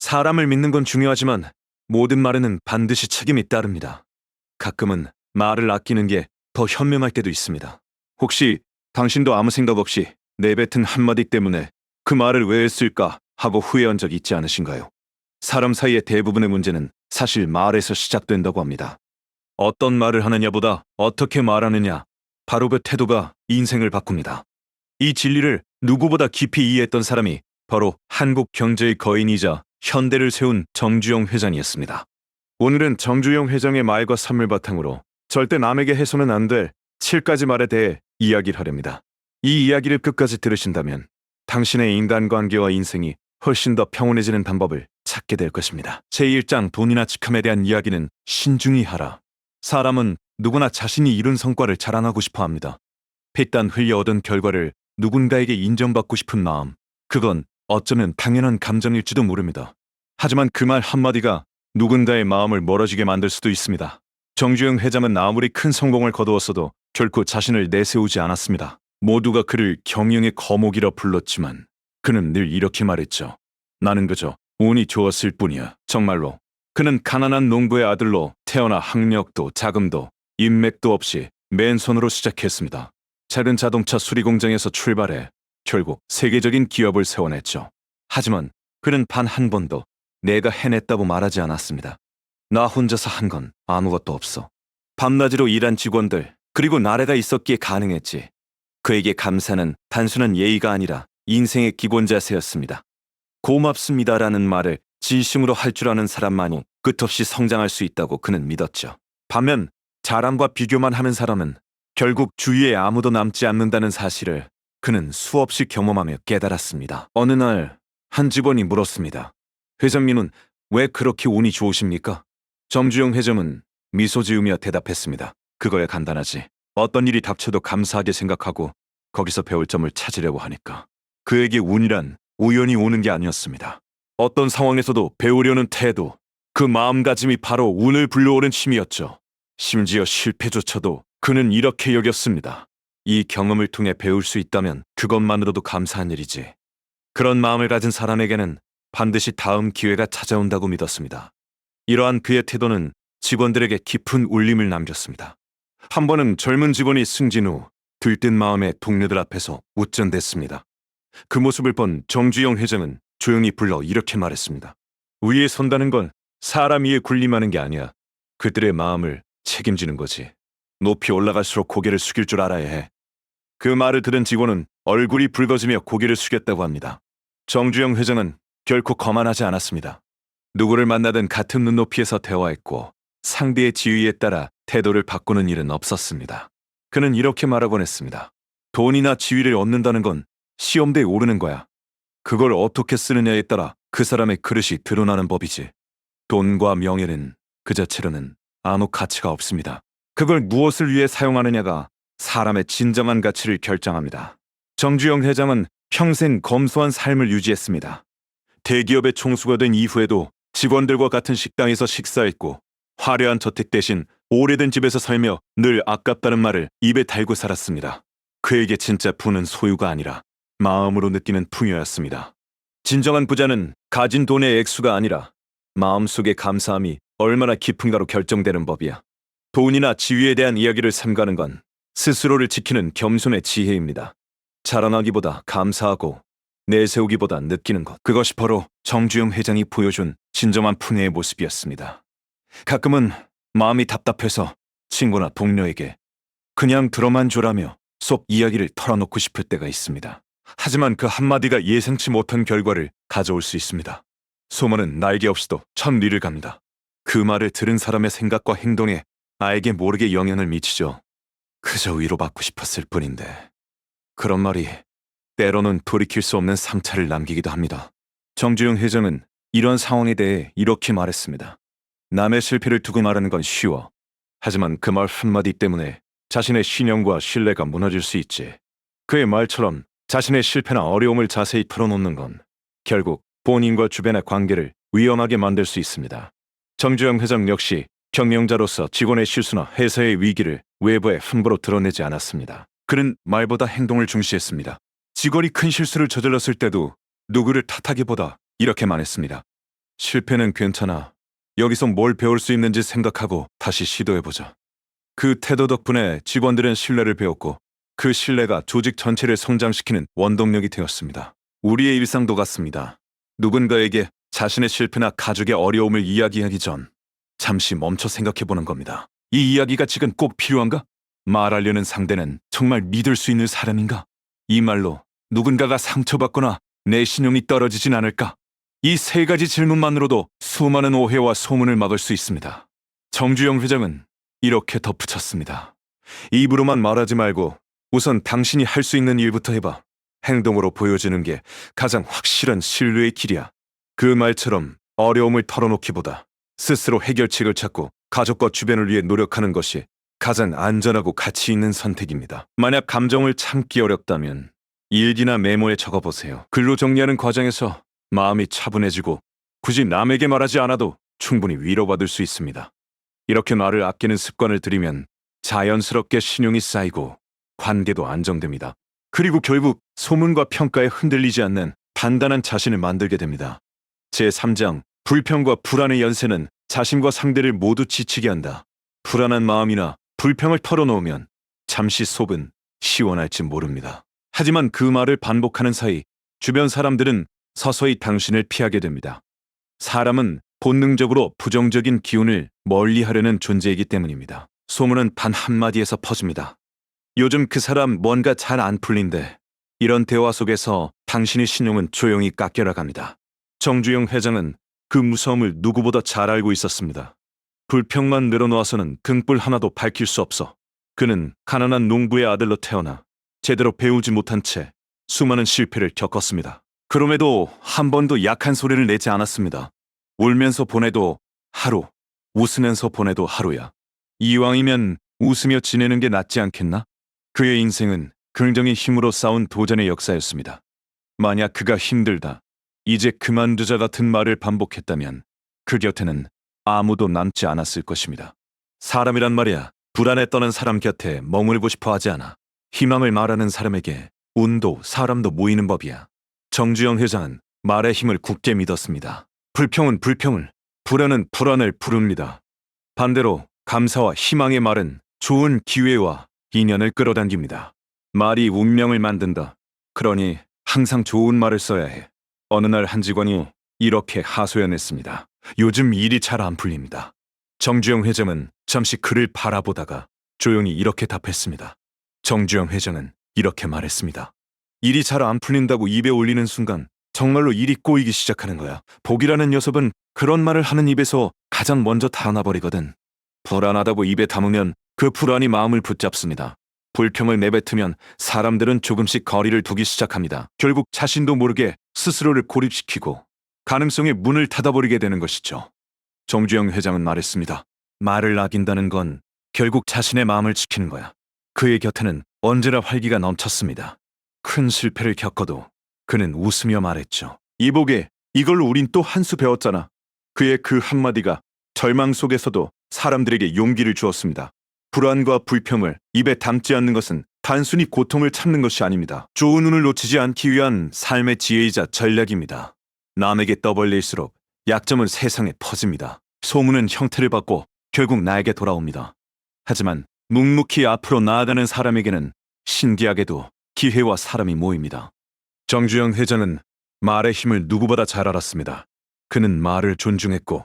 사람을 믿는 건 중요하지만 모든 말에는 반드시 책임이 따릅니다. 가끔은 말을 아끼는 게 더 현명할 때도 있습니다. 혹시 당신도 아무 생각 없이 내뱉은 한마디 때문에 그 말을 왜 했을까 하고 후회한 적 있지 않으신가요? 사람 사이의 대부분의 문제는 사실 말에서 시작된다고 합니다. 어떤 말을 하느냐보다 어떻게 말하느냐, 바로 그 태도가 인생을 바꿉니다. 이 진리를 누구보다 깊이 이해했던 사람이 바로 한국 경제의 거인이자 현대를 세운 정주영 회장이었습니다. 오늘은 정주영 회장의 말과 삶을 바탕으로 절대 남에게 해서는 안 될 7가지 말에 대해 이야기를 하렵니다. 이 이야기를 끝까지 들으신다면 당신의 인간관계와 인생이 훨씬 더 평온해지는 방법을 찾게 될 것입니다. 제1장 돈이나 직함에 대한 이야기는 신중히 하라. 사람은 누구나 자신이 이룬 성과를 자랑하고 싶어 합니다. 피땀 흘려 얻은 결과를 누군가에게 인정받고 싶은 마음, 그건 어쩌면 당연한 감정일지도 모릅니다. 하지만 그 말 한마디가 누군가의 마음을 멀어지게 만들 수도 있습니다. 정주영 회장은 아무리 큰 성공을 거두었어도 결코 자신을 내세우지 않았습니다. 모두가 그를 경영의 거목이라 불렀지만 그는 늘 이렇게 말했죠. 나는 그저 운이 좋았을 뿐이야. 정말로. 그는 가난한 농부의 아들로 태어나 학력도 자금도 인맥도 없이 맨손으로 시작했습니다. 작은 자동차 수리 공장에서 출발해 결국 세계적인 기업을 세워냈죠. 하지만 그는 단 한 번도 내가 해냈다고 말하지 않았습니다. 나 혼자서 한 건 아무것도 없어. 밤낮으로 일한 직원들, 그리고 나라가 있었기에 가능했지. 그에게 감사는 단순한 예의가 아니라 인생의 기본 자세였습니다. 고맙습니다라는 말을 진심으로 할 줄 아는 사람만이 끝없이 성장할 수 있다고 그는 믿었죠. 반면 자랑과 비교만 하는 사람은 결국 주위에 아무도 남지 않는다는 사실을 그는 수없이 경험하며 깨달았습니다. 어느 날 한 직원이 물었습니다. 회장님은 왜 그렇게 운이 좋으십니까? 정주영 회장은 미소 지으며 대답했습니다. 그거야 간단하지. 어떤 일이 닥쳐도 감사하게 생각하고 거기서 배울 점을 찾으려고 하니까. 그에게 운이란 우연히 오는 게 아니었습니다. 어떤 상황에서도 배우려는 태도, 그 마음가짐이 바로 운을 불러오는 힘이었죠. 심지어 실패조차도 그는 이렇게 여겼습니다. 이 경험을 통해 배울 수 있다면 그것만으로도 감사한 일이지. 그런 마음을 가진 사람에게는 반드시 다음 기회가 찾아온다고 믿었습니다. 이러한 그의 태도는 직원들에게 깊은 울림을 남겼습니다. 한 번은 젊은 직원이 승진 후 들뜬 마음에 동료들 앞에서 웃전댔습니다. 그 모습을 본 정주영 회장은 조용히 불러 이렇게 말했습니다. 위에 선다는 건 사람 위에 군림하는 게 아니야. 그들의 마음을 책임지는 거지. 높이 올라갈수록 고개를 숙일 줄 알아야 해. 그 말을 들은 직원은 얼굴이 붉어지며 고개를 숙였다고 합니다. 정주영 회장은 결코 거만하지 않았습니다. 누구를 만나든 같은 눈높이에서 대화했고 상대의 지위에 따라 태도를 바꾸는 일은 없었습니다. 그는 이렇게 말하곤 했습니다. 돈이나 지위를 얻는다는 건 시험대에 오르는 거야. 그걸 어떻게 쓰느냐에 따라 그 사람의 그릇이 드러나는 법이지. 돈과 명예는 그 자체로는 아무 가치가 없습니다. 그걸 무엇을 위해 사용하느냐가 사람의 진정한 가치를 결정합니다. 정주영 회장은 평생 검소한 삶을 유지했습니다. 대기업의 총수가 된 이후에도 직원들과 같은 식당에서 식사했고 화려한 저택 대신 오래된 집에서 살며 늘 아깝다는 말을 입에 달고 살았습니다. 그에게 진짜 부는 소유가 아니라 마음으로 느끼는 풍요였습니다. 진정한 부자는 가진 돈의 액수가 아니라 마음속의 감사함이 얼마나 깊은가로 결정되는 법이야. 돈이나 지위에 대한 이야기를 삼가는 건 스스로를 지키는 겸손의 지혜입니다. 자랑하기보다 감사하고 내세우기보다 느끼는 것. 그것이 바로 정주영 회장이 보여준 진정한 풍요의 모습이었습니다. 가끔은 마음이 답답해서 친구나 동료에게 그냥 들어만 줘라며 속 이야기를 털어놓고 싶을 때가 있습니다. 하지만 그 한마디가 예상치 못한 결과를 가져올 수 있습니다. 소문은 날개 없이도 천 리를 갑니다. 그 말을 들은 사람의 생각과 행동에 알게 모르게 영향을 미치죠. 그저 위로받고 싶었을 뿐인데. 그런 말이 때로는 돌이킬 수 없는 상처를 남기기도 합니다. 정주영 회장은 이런 상황에 대해 이렇게 말했습니다. 남의 실패를 두고 말하는 건 쉬워. 하지만 그 말 한마디 때문에 자신의 신용과 신뢰가 무너질 수 있지. 그의 말처럼 자신의 실패나 어려움을 자세히 털어놓는 건 결국 본인과 주변의 관계를 위험하게 만들 수 있습니다. 정주영 회장 역시 경영자로서 직원의 실수나 회사의 위기를 외부에 함부로 드러내지 않았습니다. 그는 말보다 행동을 중시했습니다. 직원이 큰 실수를 저질렀을 때도 누구를 탓하기보다 이렇게 말했습니다. 실패는 괜찮아. 여기서 뭘 배울 수 있는지 생각하고 다시 시도해보자. 그 태도 덕분에 직원들은 신뢰를 배웠고 그 신뢰가 조직 전체를 성장시키는 원동력이 되었습니다. 우리의 일상도 같습니다. 누군가에게 자신의 실패나 가족의 어려움을 이야기하기 전 잠시 멈춰 생각해보는 겁니다. 이 이야기가 지금 꼭 필요한가? 말하려는 상대는 정말 믿을 수 있는 사람인가? 이 말로 누군가가 상처받거나 내 신용이 떨어지진 않을까? 이 세 가지 질문만으로도 수많은 오해와 소문을 막을 수 있습니다. 정주영 회장은 이렇게 덧붙였습니다. 입으로만 말하지 말고 우선 당신이 할 수 있는 일부터 해봐. 행동으로 보여주는 게 가장 확실한 신뢰의 길이야. 그 말처럼 어려움을 털어놓기보다 스스로 해결책을 찾고 가족과 주변을 위해 노력하는 것이 가장 안전하고 가치 있는 선택입니다. 만약 감정을 참기 어렵다면 일기나 메모에 적어보세요. 글로 정리하는 과정에서 마음이 차분해지고 굳이 남에게 말하지 않아도 충분히 위로받을 수 있습니다. 이렇게 말을 아끼는 습관을 들이면 자연스럽게 신용이 쌓이고 관계도 안정됩니다. 그리고 결국 소문과 평가에 흔들리지 않는 단단한 자신을 만들게 됩니다. 제3장 불평과 불안의 연쇄는 자신과 상대를 모두 지치게 한다. 불안한 마음이나 불평을 털어놓으면 잠시 속은 시원할지 모릅니다. 하지만 그 말을 반복하는 사이 주변 사람들은 서서히 당신을 피하게 됩니다. 사람은 본능적으로 부정적인 기운을 멀리하려는 존재이기 때문입니다. 소문은 단 한마디에서 퍼집니다. 요즘 그 사람 뭔가 잘 안 풀린대. 이런 대화 속에서 당신의 신용은 조용히 깎여나갑니다. 정주영 회장은 그 무서움을 누구보다 잘 알고 있었습니다. 불평만 늘어놓아서는 등불 하나도 밝힐 수 없어. 그는 가난한 농부의 아들로 태어나 제대로 배우지 못한 채 수많은 실패를 겪었습니다. 그럼에도 한 번도 약한 소리를 내지 않았습니다. 울면서 보내도 하루, 웃으면서 보내도 하루야. 이왕이면 웃으며 지내는 게 낫지 않겠나? 그의 인생은 긍정의 힘으로 쌓은 도전의 역사였습니다. 만약 그가 힘들다, 이제 그만두자 같은 말을 반복했다면 그 곁에는 아무도 남지 않았을 것입니다. 사람이란 말이야, 불안에 떠는 사람 곁에 머물고 싶어 하지 않아. 희망을 말하는 사람에게 운도 사람도 모이는 법이야. 정주영 회장은 말의 힘을 굳게 믿었습니다. 불평은 불평을, 불안은 불안을 부릅니다. 반대로 감사와 희망의 말은 좋은 기회와 인연을 끌어당깁니다. 말이 운명을 만든다. 그러니 항상 좋은 말을 써야 해. 어느 날 한 직원이 이렇게 하소연했습니다. 요즘 일이 잘 안 풀립니다. 정주영 회장은 잠시 그를 바라보다가 조용히 이렇게 답했습니다. 정주영 회장은 이렇게 말했습니다. 일이 잘 안 풀린다고 입에 올리는 순간 정말로 일이 꼬이기 시작하는 거야. 복이라는 녀석은 그런 말을 하는 입에서 가장 먼저 닿아버리거든. 불안하다고 입에 담으면 그 불안이 마음을 붙잡습니다. 불평을 내뱉으면 사람들은 조금씩 거리를 두기 시작합니다. 결국 자신도 모르게 스스로를 고립시키고 가능성의 문을 닫아버리게 되는 것이죠. 정주영 회장은 말했습니다. 말을 아낀다는 건 결국 자신의 마음을 지키는 거야. 그의 곁에는 언제나 활기가 넘쳤습니다. 큰 실패를 겪어도 그는 웃으며 말했죠. 이보게, 이걸로 우린 또 한 수 배웠잖아. 그의 그 한마디가 절망 속에서도 사람들에게 용기를 주었습니다. 불안과 불평을 입에 담지 않는 것은 단순히 고통을 참는 것이 아닙니다. 좋은 운을 놓치지 않기 위한 삶의 지혜이자 전략입니다. 남에게 떠벌릴수록 약점은 세상에 퍼집니다. 소문은 형태를 받고 결국 나에게 돌아옵니다. 하지만 묵묵히 앞으로 나아가는 사람에게는 신기하게도 기회와 사람이 모입니다. 정주영 회장은 말의 힘을 누구보다 잘 알았습니다. 그는 말을 존중했고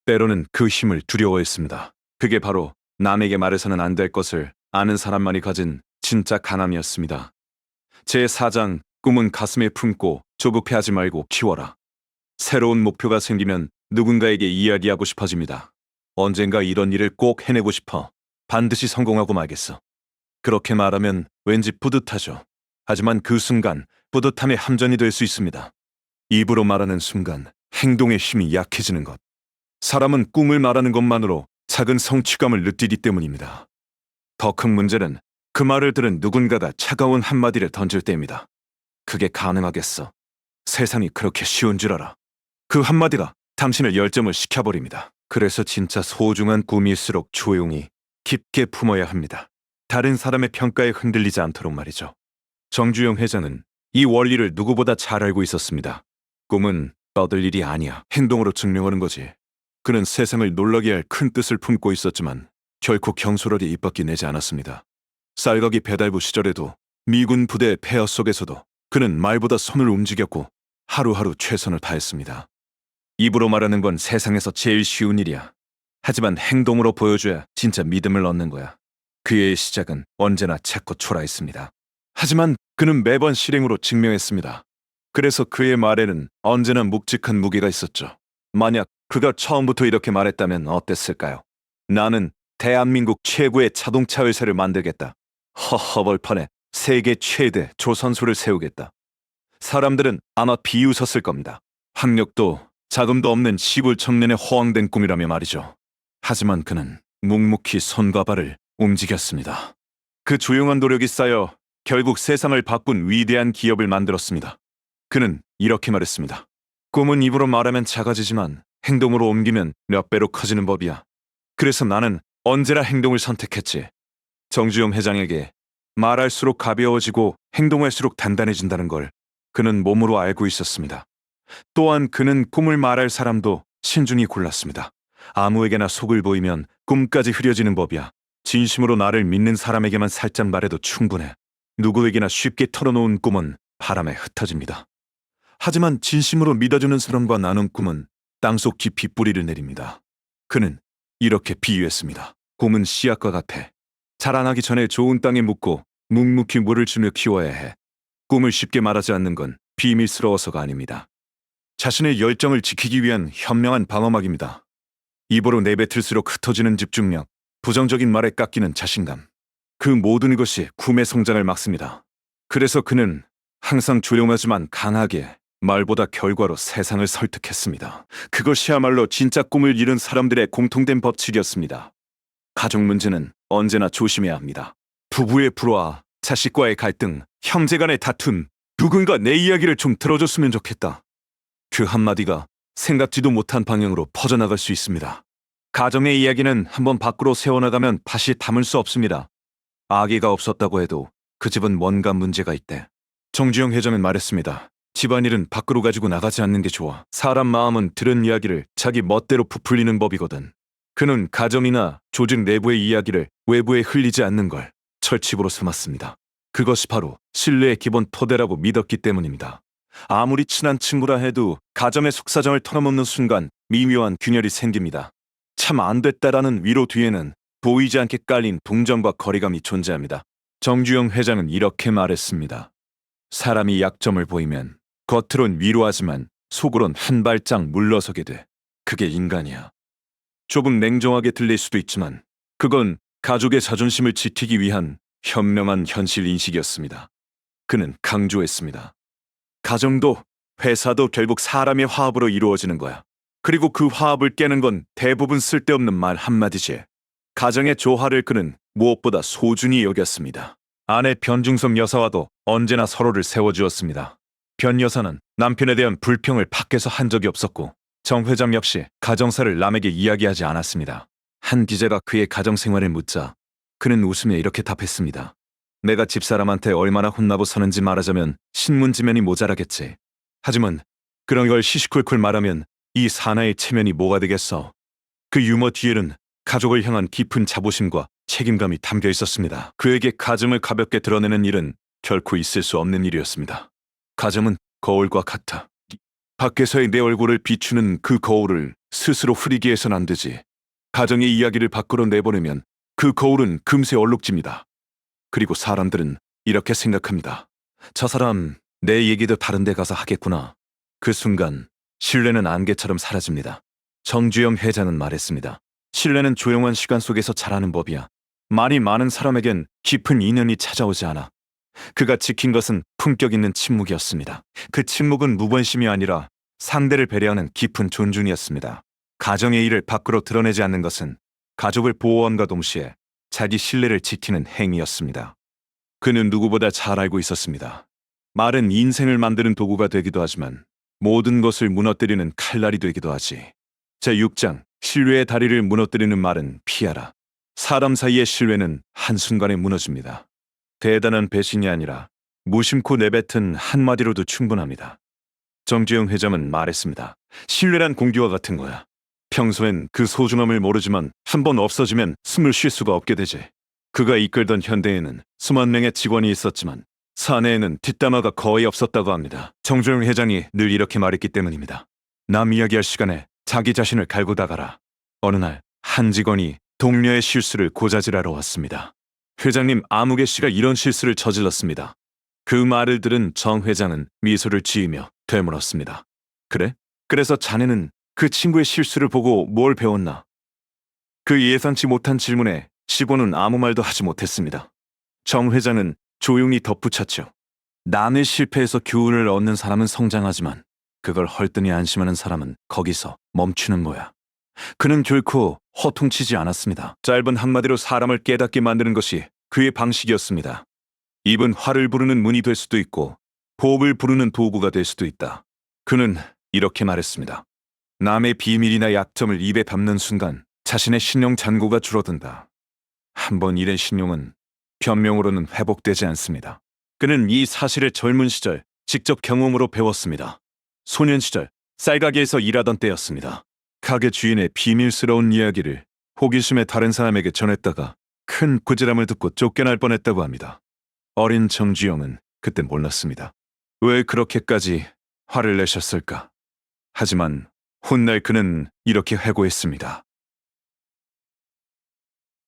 때로는 그 힘을 두려워했습니다. 그게 바로 남에게 말해서는 안 될 것을 아는 사람만이 가진 진짜 강함이었습니다. 제4장 꿈은 가슴에 품고 조급해하지 말고 키워라. 새로운 목표가 생기면 누군가에게 이야기하고 싶어집니다. 언젠가 이런 일을 꼭 해내고 싶어. 반드시 성공하고 말겠어. 그렇게 말하면 왠지 뿌듯하죠. 하지만 그 순간 뿌듯함의 함정이 될 수 있습니다. 입으로 말하는 순간 행동의 힘이 약해지는 것. 사람은 꿈을 말하는 것만으로 작은 성취감을 느끼기 때문입니다. 더 큰 문제는 그 말을 들은 누군가가 차가운 한마디를 던질 때입니다. 그게 가능하겠어. 세상이 그렇게 쉬운 줄 알아. 그 한마디가 당신을 열정을 식혀버립니다. 그래서 진짜 소중한 꿈일수록 조용히 깊게 품어야 합니다. 다른 사람의 평가에 흔들리지 않도록 말이죠. 정주영 회장은 이 원리를 누구보다 잘 알고 있었습니다. 꿈은 뻗을 일이 아니야. 행동으로 증명하는 거지. 그는 세상을 놀라게 할 큰 뜻을 품고 있었지만 결코 경솔하게 입 밖에 내지 않았습니다. 쌀거기 배달부 시절에도 미군 부대의 폐허 속에서도 그는 말보다 손을 움직였고 하루하루 최선을 다했습니다. 입으로 말하는 건 세상에서 제일 쉬운 일이야. 하지만 행동으로 보여줘야 진짜 믿음을 얻는 거야. 그의 시작은 언제나 작고 초라했습니다. 하지만 그는 매번 실행으로 증명했습니다. 그래서 그의 말에는 언제나 묵직한 무게가 있었죠. 만약 그가 처음부터 이렇게 말했다면 어땠을까요? 나는 대한민국 최고의 자동차 회사를 만들겠다. 허허벌판에 세계 최대 조선소를 세우겠다. 사람들은 아마 비웃었을 겁니다. 학력도 자금도 없는 시골 청년의 허황된 꿈이라며 말이죠. 하지만 그는 묵묵히 손과 발을 움직였습니다. 그 조용한 노력이 쌓여 결국 세상을 바꾼 위대한 기업을 만들었습니다. 그는 이렇게 말했습니다. 꿈은 입으로 말하면 작아지지만 행동으로 옮기면 몇 배로 커지는 법이야. 그래서 나는 언제나 행동을 선택했지. 정주영 회장에게 말할수록 가벼워지고 행동할수록 단단해진다는 걸 그는 몸으로 알고 있었습니다. 또한 그는 꿈을 말할 사람도 신중히 골랐습니다. 아무에게나 속을 보이면 꿈까지 흐려지는 법이야. 진심으로 나를 믿는 사람에게만 살짝 말해도 충분해. 누구에게나 쉽게 털어놓은 꿈은 바람에 흩어집니다. 하지만 진심으로 믿어주는 사람과 나눈 꿈은 땅속 깊이 뿌리를 내립니다. 그는 이렇게 비유했습니다. 꿈은 씨앗과 같아. 자라나기 전에 좋은 땅에 묻고 묵묵히 물을 주며 키워야 해. 꿈을 쉽게 말하지 않는 건 비밀스러워서가 아닙니다. 자신의 열정을 지키기 위한 현명한 방어막입니다. 입으로 내뱉을수록 흩어지는 집중력, 부정적인 말에 깎이는 자신감. 그 모든 것이 꿈의 성장을 막습니다. 그래서 그는 항상 조용하지만 강하게 말보다 결과로 세상을 설득했습니다. 그것이야말로 진짜 꿈을 이룬 사람들의 공통된 법칙이었습니다. 가족 문제는 언제나 조심해야 합니다. 부부의 불화, 자식과의 갈등, 형제 간의 다툼, 누군가 내 이야기를 좀 들어줬으면 좋겠다. 그 한마디가 생각지도 못한 방향으로 퍼져나갈 수 있습니다. 가정의 이야기는 한번 밖으로 세워나가면 다시 담을 수 없습니다. 아기가 없었다고 해도 그 집은 뭔가 문제가 있대. 정주영 회장은 말했습니다. 집안일은 밖으로 가지고 나가지 않는 게 좋아. 사람 마음은 들은 이야기를 자기 멋대로 부풀리는 법이거든. 그는 가정이나 조직 내부의 이야기를 외부에 흘리지 않는 걸 철칙으로 삼았습니다. 그것이 바로 신뢰의 기본 토대라고 믿었기 때문입니다. 아무리 친한 친구라 해도 가정의 속사정을 털어놓는 순간 미묘한 균열이 생깁니다. 참 안 됐다라는 위로 뒤에는 보이지 않게 깔린 동정과 거리감이 존재합니다. 정주영 회장은 이렇게 말했습니다. 사람이 약점을 보이면 겉으론 위로하지만 속으론 한 발짝 물러서게 돼. 그게 인간이야. 조금 냉정하게 들릴 수도 있지만 그건 가족의 자존심을 지키기 위한 현명한 현실 인식이었습니다. 그는 강조했습니다. 가정도 회사도 결국 사람의 화합으로 이루어지는 거야. 그리고 그 화합을 깨는 건 대부분 쓸데없는 말 한마디지. 가정의 조화를 그는 무엇보다 소중히 여겼습니다. 아내 변중섭 여사와도 언제나 서로를 세워주었습니다. 변 여사는 남편에 대한 불평을 밖에서 한 적이 없었고 정 회장 역시 가정사를 남에게 이야기하지 않았습니다. 한 기자가 그의 가정생활을 묻자 그는 웃으며 이렇게 답했습니다. 내가 집사람한테 얼마나 혼나고 사는지 말하자면 신문지면이 모자라겠지. 하지만 그런 걸 시시콜콜 말하면 이 사나이의 체면이 뭐가 되겠어. 그 유머 뒤에는 가족을 향한 깊은 자부심과 책임감이 담겨 있었습니다. 그에게 가정을 가볍게 드러내는 일은 결코 있을 수 없는 일이었습니다. 가정은 거울과 같아. 밖에서의 내 얼굴을 비추는 그 거울을 스스로 흐리게 해선 안 되지. 가정의 이야기를 밖으로 내보내면 그 거울은 금세 얼룩집니다. 그리고 사람들은 이렇게 생각합니다. 저 사람 내 얘기도 다른 데 가서 하겠구나. 그 순간 신뢰는 안개처럼 사라집니다. 정주영 회장은 말했습니다. 신뢰는 조용한 시간 속에서 자라는 법이야. 말이 많은 사람에겐 깊은 인연이 찾아오지 않아. 그가 지킨 것은 품격 있는 침묵이었습니다. 그 침묵은 무관심이 아니라 상대를 배려하는 깊은 존중이었습니다. 가정의 일을 밖으로 드러내지 않는 것은 가족을 보호함과 동시에 자기 신뢰를 지키는 행위였습니다. 그는 누구보다 잘 알고 있었습니다. 말은 인생을 만드는 도구가 되기도 하지만 모든 것을 무너뜨리는 칼날이 되기도 하지. 제6장 신뢰의 다리를 무너뜨리는 말은 피하라. 사람 사이의 신뢰는 한순간에 무너집니다. 대단한 배신이 아니라 무심코 내뱉은 한마디로도 충분합니다. 정주영 회장은 말했습니다. 신뢰란 공기와 같은 거야. 평소엔 그 소중함을 모르지만 한 번 없어지면 숨을 쉴 수가 없게 되지. 그가 이끌던 현대에는 수만 명의 직원이 있었지만 사내에는 뒷담화가 거의 없었다고 합니다. 정주영 회장이 늘 이렇게 말했기 때문입니다. 남 이야기할 시간에 자기 자신을 갈고 닦아라. 어느 날 한 직원이 동료의 실수를 고자질하러 왔습니다. 회장님 아무개 씨가 이런 실수를 저질렀습니다. 그 말을 들은 정 회장은 미소를 지으며 되물었습니다. 그래? 그래서 자네는 그 친구의 실수를 보고 뭘 배웠나? 그 예상치 못한 질문에 직원은 아무 말도 하지 못했습니다. 정 회장은 조용히 덧붙였죠. 남의 실패에서 교훈을 얻는 사람은 성장하지만 그걸 헐뜯이 안심하는 사람은 거기서 멈추는 거야. 그는 결코 허통치지 않았습니다. 짧은 한마디로 사람을 깨닫게 만드는 것이 그의 방식이었습니다. 입은 화를 부르는 문이 될 수도 있고 호흡을 부르는 도구가 될 수도 있다. 그는 이렇게 말했습니다. 남의 비밀이나 약점을 입에 담는 순간 자신의 신용 잔고가 줄어든다. 한번 잃은 신용은 변명으로는 회복되지 않습니다. 그는 이 사실을 젊은 시절 직접 경험으로 배웠습니다. 소년 시절 쌀가게에서 일하던 때였습니다. 가게 주인의 비밀스러운 이야기를 호기심에 다른 사람에게 전했다가 큰 부질함을 듣고 쫓겨날 뻔했다고 합니다. 어린 정주영은 그때 몰랐습니다. 왜 그렇게까지 화를 내셨을까? 하지만 훗날 그는 이렇게 회고했습니다.